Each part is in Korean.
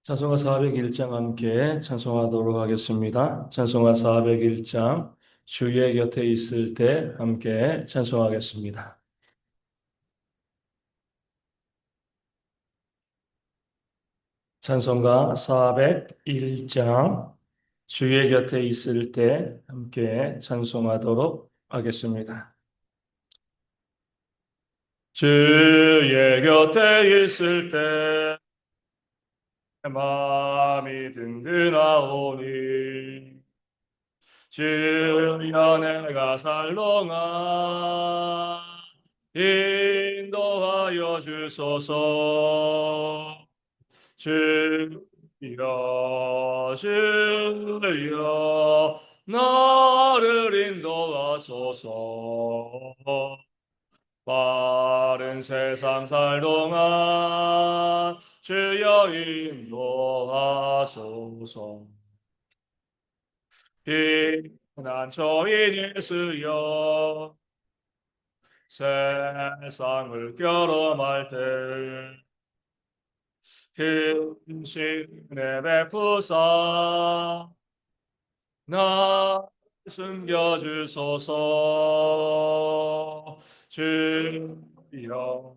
찬송가 401장 함께 찬송하도록 하겠습니다. 찬송가 401장 주의 곁에 있을 때 함께 찬송하겠습니다. 찬송가 401장 주의 곁에 있을 때 함께 찬송하도록 하겠습니다. 주의 곁에 있을 때 마음이 든든하오니 주여 내가 살롱아 인도하여 주소서. 주여 주여 나를 인도하소서. 빠른 세상 살 동안 주여 인도하소서. 피난처인 예수여 세상을 결험할 때 힘심에 베푸사 나 숨겨주소서. 주여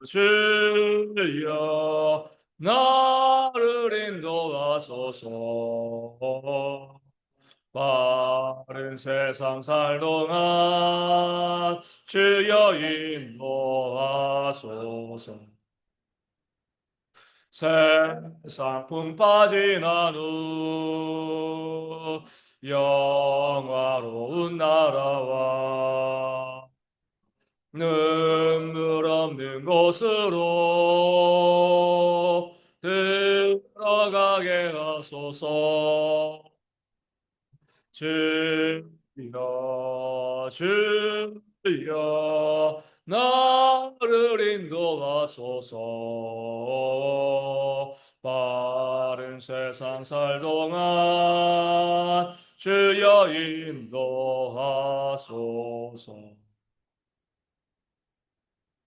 주여 나를 인도하소서. 빠른 세상 살 동안 주여 인도하소서. 세상 품 빠진 후 영화로운 나라와 눈물 없는 곳으로 들어가게 하소서. 주여 주여 나를 인도하소서. 빠른 세상 살 동안 주여 인도하소서.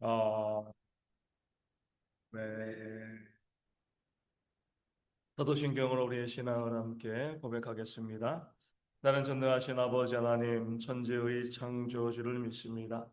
아멘. 사도신경으로 우리의 신앙을 함께 고백하겠습니다. 나는 전능하신 아버지 하나님 천지의 창조주를 믿습니다.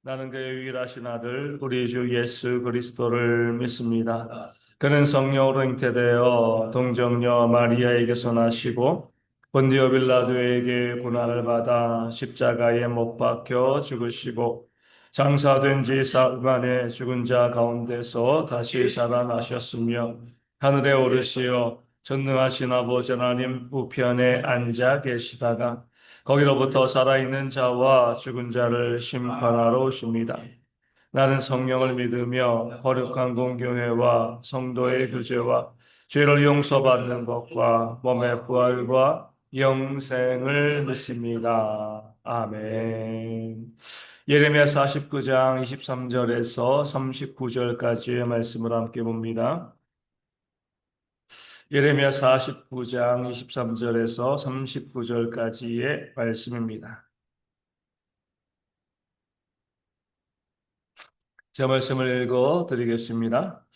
나는 그의 유일하신 아들 우리 주 예수 그리스도를 믿습니다. 그는 성령으로 잉태되어 동정녀 마리아에게서 나시고 본디오 빌라도에게 고난을 받아 십자가에 못 박혀 죽으시고 장사된 지 사흘 만에 죽은 자 가운데서 다시 살아나셨으며 하늘에 오르시어 전능하신 아버지 하나님 우편에 앉아 계시다가 거기로부터 살아있는 자와 죽은 자를 심판하러 오십니다. 나는 성령을 믿으며 거룩한 공교회와 성도의 교제와 죄를 용서받는 것과 몸의 부활과 영생을 믿습니다. 아멘. 예레미야 49장 23절에서 39절까지의 말씀을 함께 봅니다. 예레미야 49장 23절에서 39절까지의 말씀입니다. 제 말씀을 읽어 드리겠습니다.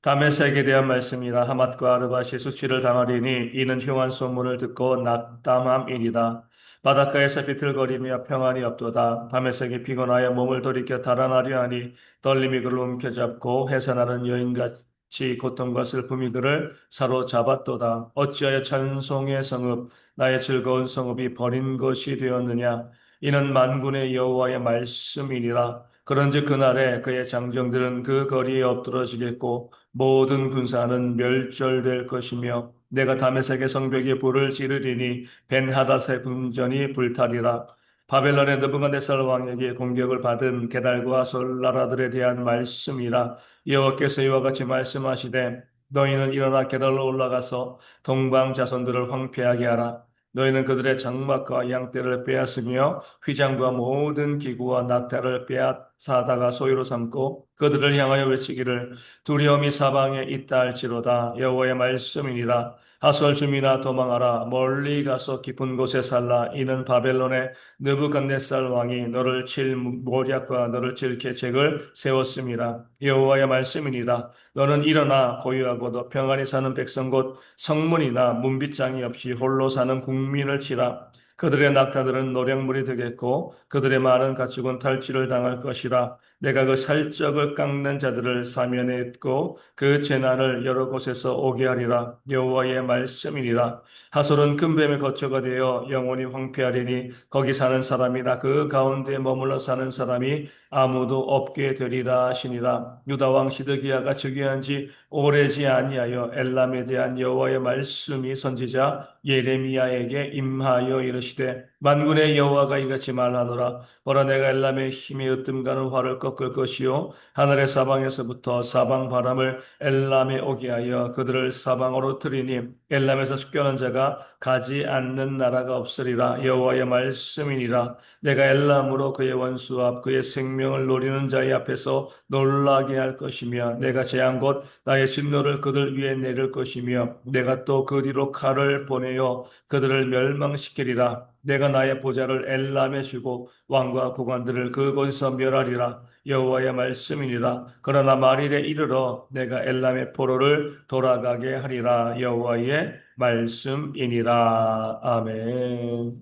다메섹에 대한 말씀이라. 하맛과 아르밧이 수치를 당하리니 이는 흉한 소문을 듣고 낙담함이니라. 바닷가에서 비틀거리며 평안이 없도다. 다메섹이 피곤하여 몸을 돌이켜 달아나려 하니 떨림이 그를 움켜잡고 해산하는 여인같이 고통과 슬픔이 그를 사로잡았도다. 어찌하여 찬송의 성읍 나의 즐거운 성읍이 버린 것이 되었느냐. 이는 만군의 여호와의 말씀이니라. 그런즉 그날에 그의 장정들은 그 거리에 엎드러지겠고 모든 군사는 멸절될 것이며 내가 다메섹의 성벽에 불을 지르리니 벤하닷의 궁전이 불타리라. 바벨론의 느부갓네살 왕에게 공격을 받은 게달과 솔 나라들에 대한 말씀이라. 여호와께서 이와 같이 말씀하시되 너희는 일어나 게달로 올라가서 동방 자손들을 황폐하게 하라. 너희는 그들의 장막과 양떼를 빼앗으며 휘장과 모든 기구와 낙타를 빼앗아다가 소유로 삼고 그들을 향하여 외치기를 두려움이 사방에 있다 할지로다 여호와의 말씀이니라 하솔 주민아 도망하라 멀리 가서 깊은 곳에 살라 이는 바벨론의 느부갓네살 왕이 너를 칠 모략과 너를 칠 계책을 세웠음이라 여호와의 말씀이니라 너는 일어나 고요하고도 평안히 사는 백성 곧 성문이나 문빗장이 없이 홀로 사는 국민을 치라 그들의 낙타들은 노략물이 되겠고 그들의 많은 가축은 탈취를 당할 것이라 내가 그 살적을 깎는 자들을 사면에 있고 그 재난을 여러 곳에서 오게 하리라 여호와의 말씀이니라 하솔은 금뱀의 거처가 되어 영원히 황폐하리니 거기 사는 사람이나 그 가운데 머물러 사는 사람이 아무도 없게 되리라 하시니라 유다 왕 시드기야가 즉위한 지 오래지 아니하여 엘람에 대한 여호와의 말씀이 선지자 예레미야에게 임하여 이르시되 만군의 여호와가 이같이 말하노라 보라 내가 엘람의 힘이 으뜸가는 활을 꺾을 것이요 하늘의 사방에서부터 사방 바람을 엘람에 오게 하여 그들을 사방으로 틀이니 엘람에서 쫓겨난 자가 가지 않는 나라가 없으리라 여호와의 말씀이니라 내가 엘람으로 그의 원수 앞 그의 생명을 노리는 자의 앞에서 놀라게 할 것이며 내가 재앙 곧 나의 진노를 그들 위에 내릴 것이며 내가 또 그 뒤로 칼을 보내어 그들을 멸망시키리라 내가 나의 보좌를 엘람에 주고 왕과 국왕들을 그곳에서 멸하리라 여호와의 말씀이니라 그러나 말일에 이르러 내가 엘람의 포로를 돌아가게 하리라 여호와의 말씀이니라 아멘.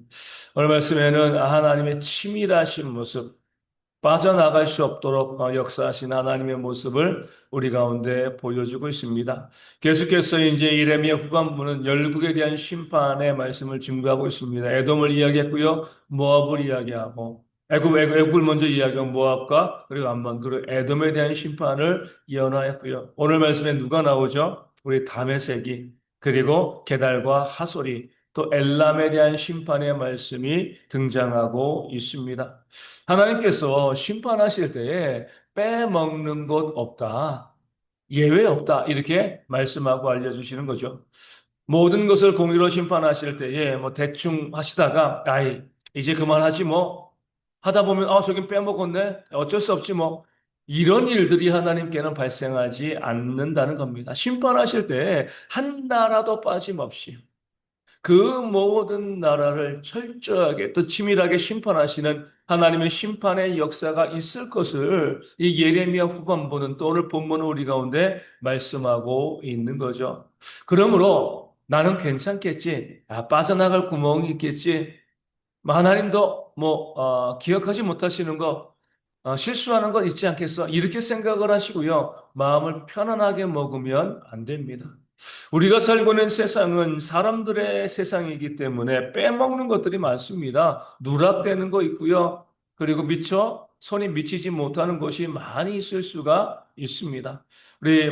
오늘 말씀에는 하나님의 치밀하신 모습 빠져나갈 수 없도록 역사하신 하나님의 모습을 우리 가운데 보여주고 있습니다. 계속해서 이제 예레미야 후반부는 열국에 대한 심판의 말씀을 증거하고 있습니다. 에돔을 이야기했고요, 모압을 이야기하고 애굽을 먼저 이야기하고 모압과 그리고 암몬 그리고 에돔에 대한 심판을 예언하였고요. 오늘 말씀에 누가 나오죠? 우리 다메섹이 그리고 게달과 하솔이 또 엘람에 대한 심판의 말씀이 등장하고 있습니다. 하나님께서 심판하실 때에 빼먹는 것 없다. 예외 없다. 이렇게 말씀하고 알려주시는 거죠. 모든 것을 공의로 심판하실 때에 뭐 대충 하시다가, 아이, 이제 그만하지 뭐. 하다 보면, 저긴 빼먹었네. 어쩔 수 없지 뭐. 이런 일들이 하나님께는 발생하지 않는다는 겁니다. 심판하실 때 한 나라도 빠짐없이 그 모든 나라를 철저하게 또 치밀하게 심판하시는 하나님의 심판의 역사가 있을 것을 이 예레미야 후반부는 또 오늘 본문은 우리 가운데 말씀하고 있는 거죠. 그러므로 나는 괜찮겠지. 빠져나갈 구멍이 있겠지. 하나님도 기억하지 못하시는 거, 실수하는 건 있지 않겠어. 이렇게 생각을 하시고요. 마음을 편안하게 먹으면 안 됩니다. 우리가 살고 있는 세상은 사람들의 세상이기 때문에 빼먹는 것들이 많습니다. 누락되는 거 있고요. 그리고 미처 손이 미치지 못하는 것이 많이 있을 수가 있습니다. 우리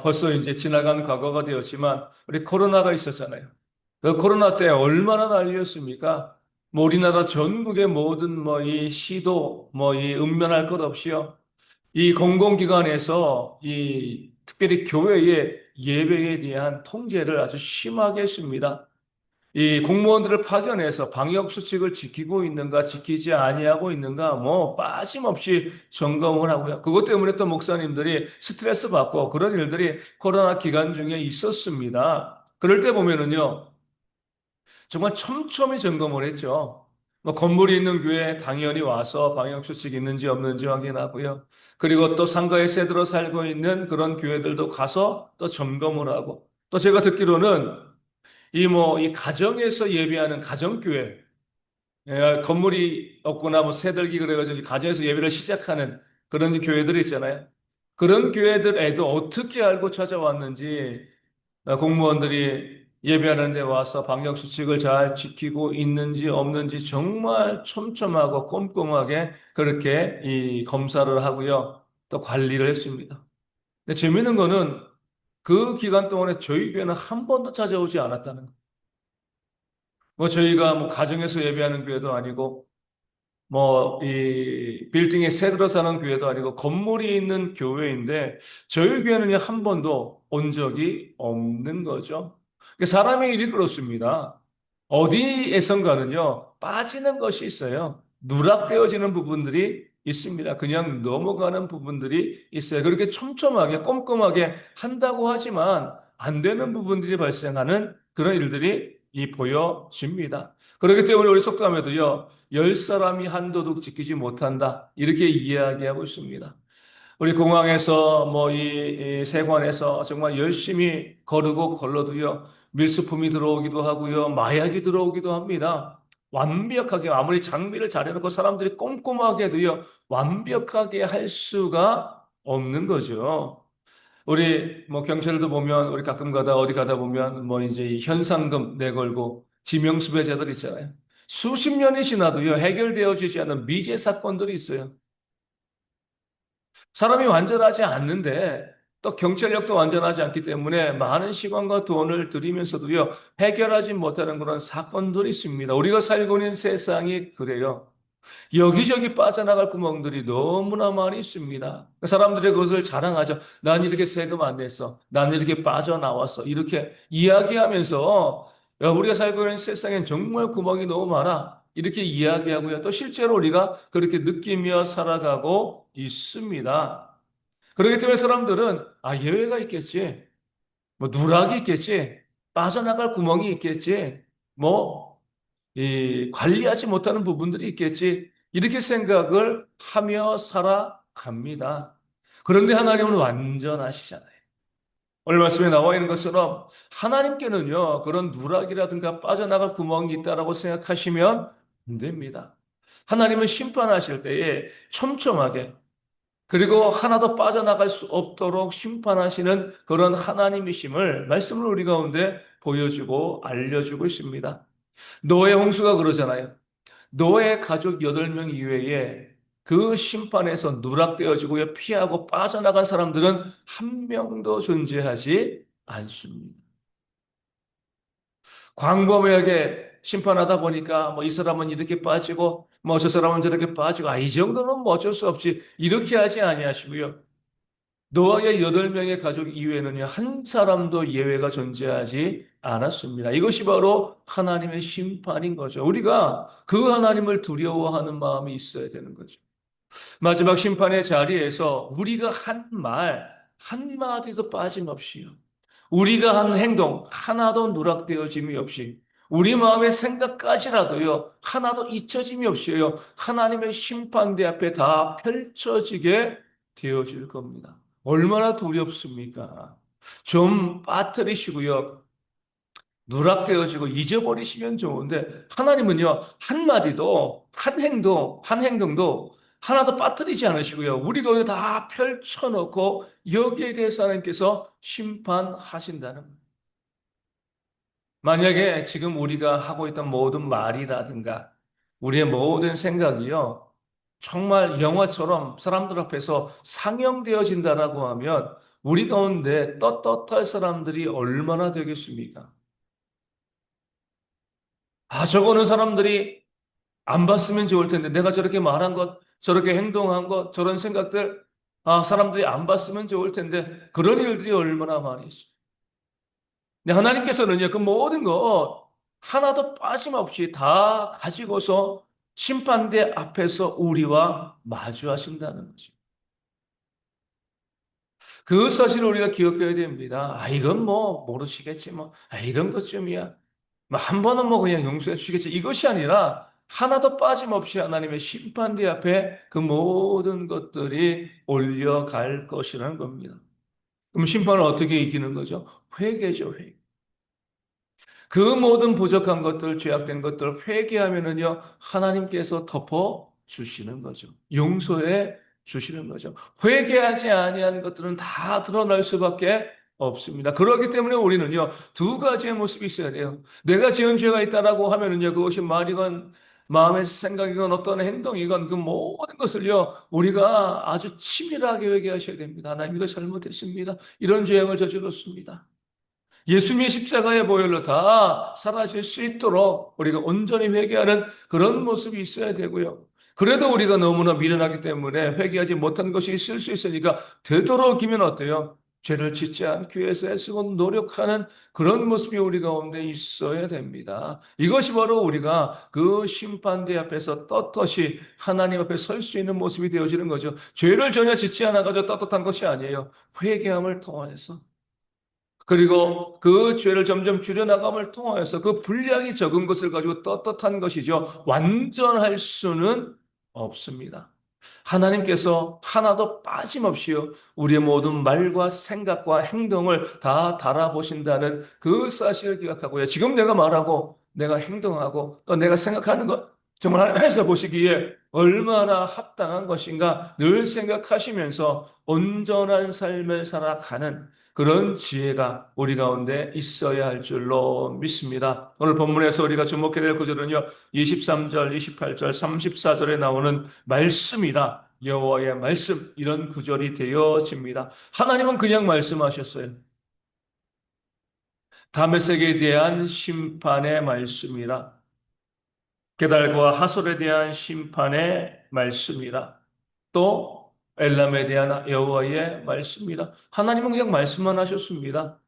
벌써 이제 지나간 과거가 되었지만 우리 코로나가 있었잖아요. 그 코로나 때 얼마나 난리였습니까? 우리나라 전국의 모든 이 시도 이 읍면할 것 없이요. 이 공공기관에서 이 특별히 교회의 예배에 대한 통제를 아주 심하게 했습니다. 이 공무원들을 파견해서 방역 수칙을 지키고 있는가, 지키지 아니하고 있는가, 빠짐없이 점검을 하고요. 그것 때문에 또 목사님들이 스트레스 받고 그런 일들이 코로나 기간 중에 있었습니다. 그럴 때 보면은요, 정말 촘촘히 점검을 했죠. 건물이 있는 교회에 당연히 와서 방역수칙 있는지 없는지 확인하고요. 그리고 또 상가에 새들어 살고 있는 그런 교회들도 가서 또 점검을 하고 또 제가 듣기로는 이 가정에서 예배하는 가정교회, 건물이 없거나 새들기 그래가지고 가정에서 예배를 시작하는 그런 교회들이 있잖아요. 그런 교회들에도 어떻게 알고 찾아왔는지 공무원들이 예배하는 데 와서 방역수칙을 잘 지키고 있는지 없는지 정말 촘촘하고 꼼꼼하게 그렇게 이 검사를 하고요. 또 관리를 했습니다. 근데 재미있는 거는 그 기간 동안에 저희 교회는 한 번도 찾아오지 않았다는 거예요. 저희가 가정에서 예배하는 교회도 아니고 이 빌딩에 새들어 사는 교회도 아니고 건물이 있는 교회인데 저희 교회는 한 번도 온 적이 없는 거죠. 사람의 일이 그렇습니다. 어디에선가는요 빠지는 것이 있어요. 누락되어지는 부분들이 있습니다. 그냥 넘어가는 부분들이 있어요. 그렇게 촘촘하게 꼼꼼하게 한다고 하지만 안 되는 부분들이 발생하는 그런 일들이 보여집니다. 그렇기 때문에 우리 속담에도요, 열 사람이 한 도둑 지키지 못한다. 이렇게 이야기하고 있습니다. 우리 공항에서 이 세관에서 정말 열심히 거르고 걸러도요, 밀수품이 들어오기도 하고요, 마약이 들어오기도 합니다. 완벽하게 아무리 장비를 잘 해놓고 사람들이 꼼꼼하게 해도요, 완벽하게 할 수가 없는 거죠. 우리 경찰도 보면 우리 가끔 가다 어디 가다 보면 이제 이 현상금 내걸고 지명수배자들 있잖아요. 수십 년이 지나도요, 해결되어지지 않은 미제 사건들이 있어요. 사람이 완전하지 않는데 또 경찰력도 완전하지 않기 때문에 많은 시간과 돈을 들이면서도요, 해결하지 못하는 그런 사건들이 있습니다. 우리가 살고 있는 세상이 그래요. 여기저기 빠져나갈 구멍들이 너무나 많이 있습니다. 사람들이 그것을 자랑하죠. 난 이렇게 세금 안 냈어. 난 이렇게 빠져나왔어. 이렇게 이야기하면서 우리가 살고 있는 세상엔 정말 구멍이 너무 많아. 이렇게 이야기하고요. 또 실제로 우리가 그렇게 느끼며 살아가고 있습니다. 그렇기 때문에 사람들은 예외가 있겠지. 누락이 있겠지. 빠져나갈 구멍이 있겠지. 뭐 관리하지 못하는 부분들이 있겠지. 이렇게 생각을 하며 살아갑니다. 그런데 하나님은 완전하시잖아요. 오늘 말씀에 나와 있는 것처럼 하나님께는요, 그런 누락이라든가 빠져나갈 구멍이 있다라고 생각하시면 안 됩니다. 하나님은 심판하실 때에 촘촘하게 그리고 하나도 빠져나갈 수 없도록 심판하시는 그런 하나님이심을 말씀을 우리 가운데 보여주고 알려주고 있습니다. 노예 홍수가 그러잖아요. 노예 가족 8명 이외에 그 심판에서 누락되어지고 피하고 빠져나간 사람들은 한 명도 존재하지 않습니다. 광범위하게 심판하다 보니까 이 사람은 이렇게 빠지고 저 사람은 저렇게 빠지고 이 정도는 어쩔 수 없지 이렇게 하지 아니하시고요. 노아의 8명의 가족 이외에는요, 한 사람도 예외가 존재하지 않았습니다. 이것이 바로 하나님의 심판인 거죠. 우리가 그 하나님을 두려워하는 마음이 있어야 되는 거죠. 마지막 심판의 자리에서 우리가 한 말, 한마디도 빠짐없이요. 우리가 한 행동, 하나도 누락되어짐이 없이, 우리 마음의 생각까지라도요, 하나도 잊혀짐이 없이요, 하나님의 심판대 앞에 다 펼쳐지게 되어질 겁니다. 얼마나 두렵습니까? 좀 빠뜨리시고요, 누락되어지고 잊어버리시면 좋은데 하나님은요 한마디도 한 행동도 하나도 빠뜨리지 않으시고요 우리도 다 펼쳐놓고 여기에 대해서 하나님께서 심판하신다는 거예요. 만약에 지금 우리가 하고 있던 모든 말이라든가 우리의 모든 생각이요 정말 영화처럼 사람들 앞에서 상영되어진다라고 하면 우리 가운데 떳떳할 사람들이 얼마나 되겠습니까? 저거는 사람들이 안 봤으면 좋을 텐데, 내가 저렇게 말한 것, 저렇게 행동한 것, 저런 생각들, 사람들이 안 봤으면 좋을 텐데, 그런 일들이 얼마나 많이 있어. 근데 하나님께서는요, 그 모든 것, 하나도 빠짐없이 다 가지고서 심판대 앞에서 우리와 마주하신다는 거죠. 그 사실을 우리가 기억해야 됩니다. 이건 모르시겠지, 이런 것쯤이야. 한 번은 그냥 용서해 주시겠지. 이것이 아니라 하나도 빠짐없이 하나님의 심판대 앞에 그 모든 것들이 올려갈 것이라는 겁니다. 그럼 심판을 어떻게 이기는 거죠? 회개죠, 회개. 그 모든 부족한 것들, 죄악된 것들을 회개하면은요, 하나님께서 덮어 주시는 거죠. 용서해 주시는 거죠. 회개하지 아니한 것들은 다 드러날 수밖에 없습니다. 그렇기 때문에 우리는요, 두 가지의 모습이 있어야 돼요. 내가 지은 죄가 있다라고 하면은요, 그것이 말이건 마음의 생각이건 어떤 행동이건 그 모든 것을요, 우리가 아주 치밀하게 회개하셔야 됩니다. 하나님 이거 잘못했습니다. 이런 죄악을 저질렀습니다. 예수님의 십자가의 보혈로 다 사라질 수 있도록 우리가 온전히 회개하는 그런 모습이 있어야 되고요. 그래도 우리가 너무나 미련하기 때문에 회개하지 못한 것이 있을 수 있으니까 되도록이면 어때요? 죄를 짓지 않기 위해서 애쓰고 노력하는 그런 모습이 우리 가운데 있어야 됩니다. 이것이 바로 우리가 그 심판대 앞에서 떳떳이 하나님 앞에 설 수 있는 모습이 되어지는 거죠. 죄를 전혀 짓지 않아가지고 떳떳한 것이 아니에요. 회개함을 통해서. 그리고 그 죄를 점점 줄여나감을 통하여서 그 분량이 적은 것을 가지고 떳떳한 것이죠. 완전할 수는 없습니다. 하나님께서 하나도 빠짐없이요, 우리의 모든 말과 생각과 행동을 다 달아보신다는 그 사실을 기억하고요. 지금 내가 말하고, 내가 행동하고, 또 내가 생각하는 것, 정말 하나님께서 보시기에 얼마나 합당한 것인가 늘 생각하시면서 온전한 삶을 살아가는 그런 지혜가 우리 가운데 있어야 할 줄로 믿습니다. 오늘 본문에서 우리가 주목해야 될 구절은요, 23절, 28절, 34절에 나오는 말씀이다. 여호와의 말씀, 이런 구절이 되어집니다. 하나님은 그냥 말씀하셨어요. 다메섹에 대한 심판의 말씀이라. 게달과 하솔에 대한 심판의 말씀이라. 또 엘람에 대한 여호와의 말씀이라. 하나님은 그냥 말씀만 하셨습니다.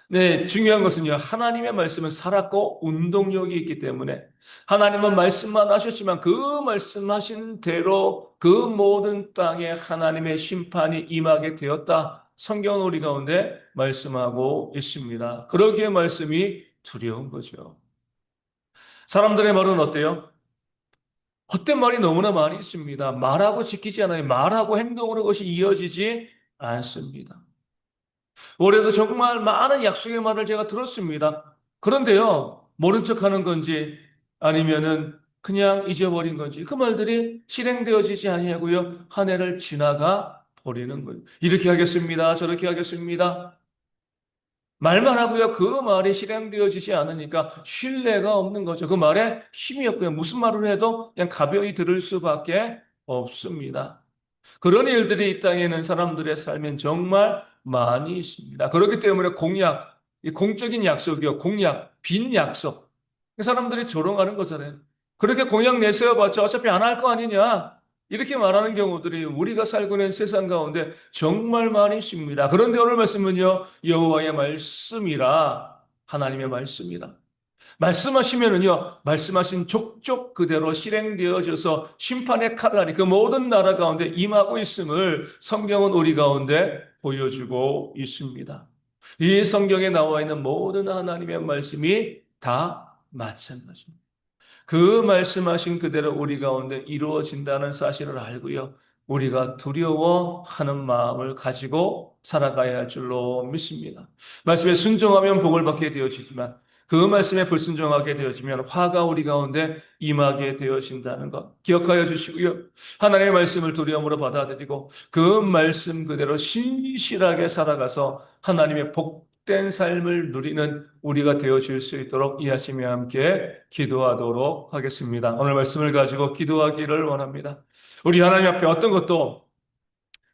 네, 중요한 것은요, 하나님의 말씀은 살았고 운동력이 있기 때문에 하나님은 말씀만 하셨지만 그 말씀하신 대로 그 모든 땅에 하나님의 심판이 임하게 되었다. 성경은 우리 가운데 말씀하고 있습니다. 그러기에 말씀이 두려운 거죠. 사람들의 말은 어때요? 헛된 말이 너무나 많이 있습니다. 말하고 지키지 않아요. 말하고 행동으로 그것이 이어지지 않습니다. 올해도 정말 많은 약속의 말을 제가 들었습니다. 그런데요, 모른 척 하는 건지 아니면은 그냥 잊어버린 건지 그 말들이 실행되어지지 아니하고요, 한 해를 지나가 버리는 거예요. 이렇게 하겠습니다. 저렇게 하겠습니다. 말만 하고요, 그 말이 실행되어지지 않으니까 신뢰가 없는 거죠. 그 말에 힘이 없고요. 무슨 말을 해도 그냥 가벼이 들을 수밖에 없습니다. 그런 일들이 이 땅에 있는 사람들의 삶엔 정말 많이 있습니다. 그렇기 때문에 공약, 이 공적인 약속이요, 공약, 빈 약속. 그 사람들이 조롱하는 거잖아요. 그렇게 공약 내세워봤자 어차피 안 할 거 아니냐. 이렇게 말하는 경우들이 우리가 살고 있는 세상 가운데 정말 많이 있습니다. 그런데 오늘 말씀은요, 여호와의 말씀이라, 하나님의 말씀이라. 말씀하시면은요, 말씀하신 족족 그대로 실행되어져서 심판의 칼날이 그 모든 나라 가운데 임하고 있음을 성경은 우리 가운데 보여주고 있습니다. 이 성경에 나와 있는 모든 하나님의 말씀이 다 마찬가지입니다. 그 말씀하신 그대로 우리 가운데 이루어진다는 사실을 알고요, 우리가 두려워하는 마음을 가지고 살아가야 할 줄로 믿습니다. 말씀에 순종하면 복을 받게 되어지지만 그 말씀에 불순종하게 되어지면 화가 우리 가운데 임하게 되어진다는 것 기억하여 주시고요. 하나님의 말씀을 두려움으로 받아들이고 그 말씀 그대로 신실하게 살아가서 하나님의 복된 삶을 누리는 우리가 되어질 수 있도록 이하시며 함께 기도하도록 하겠습니다. 오늘 말씀을 가지고 기도하기를 원합니다. 우리 하나님 앞에 어떤 것도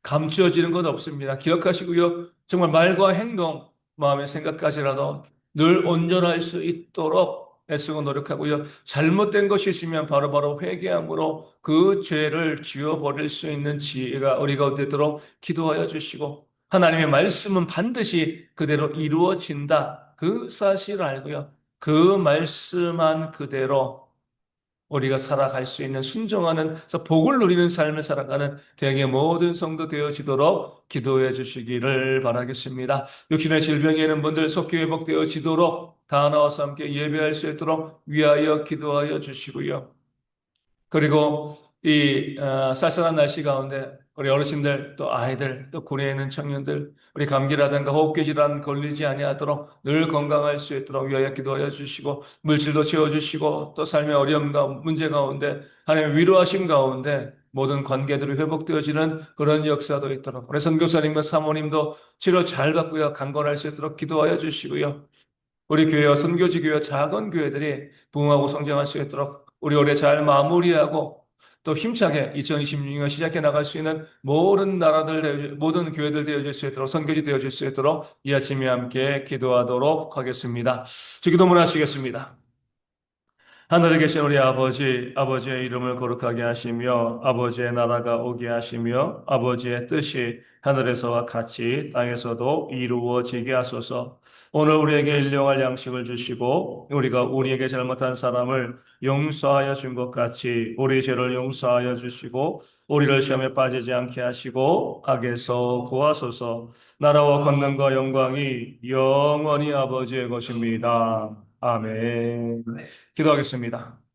감추어지는 것 없습니다. 기억하시고요. 정말 말과 행동, 마음의 생각까지라도 늘 온전할 수 있도록 애쓰고 노력하고요. 잘못된 것이 있으면 바로바로 회개함으로 그 죄를 지워버릴 수 있는 지혜가 우리 가운데 있도록 기도하여 주시고, 하나님의 말씀은 반드시 그대로 이루어진다. 그 사실을 알고요. 그 말씀한 그대로 우리가 살아갈 수 있는 순종하는, 그래서 복을 누리는 삶을 살아가는 대형의 모든 성도 되어지도록 기도해 주시기를 바라겠습니다. 육신의 질병이 있는 분들 속히 회복되어지도록 다 나와서 함께 예배할 수 있도록 위하여 기도하여 주시고요. 그리고 이 쌀쌀한 날씨 가운데 우리 어르신들, 또 아이들, 또 굴에 있는 청년들, 우리 감기라든가 호흡기 질환 걸리지 아니하도록 늘 건강할 수 있도록 위하여 기도하여 주시고, 물질도 채워주시고, 또 삶의 어려움과 문제 가운데 하나님 위로하신 가운데 모든 관계들이 회복되어지는 그런 역사도 있도록, 우리 선교사님과 사모님도 치료 잘 받고요, 강건할 수 있도록 기도하여 주시고요. 우리 교회와 선교지 교회와 작은 교회들이 부흥하고 성장할 수 있도록 우리 올해 잘 마무리하고 또 힘차게 2026년 시작해 나갈 수 있는 모든 나라들, 모든 교회들 되어질 수 있도록, 선교지 되어질 수 있도록 이 아침에 함께 기도하도록 하겠습니다. 주기도문 하시겠습니다. 하늘에 계신 우리 아버지, 아버지의 이름을 거룩하게 하시며, 아버지의 나라가 오게 하시며, 아버지의 뜻이 하늘에서와 같이 땅에서도 이루어지게 하소서. 오늘 우리에게 일용할 양식을 주시고, 우리가 우리에게 잘못한 사람을 용서하여 준 것 같이 우리 죄를 용서하여 주시고, 우리를 시험에 빠지지 않게 하시고, 악에서 구하소서. 나라와 권능과 영광이 영원히 아버지의 것입니다. 아멘. 기도하겠습니다.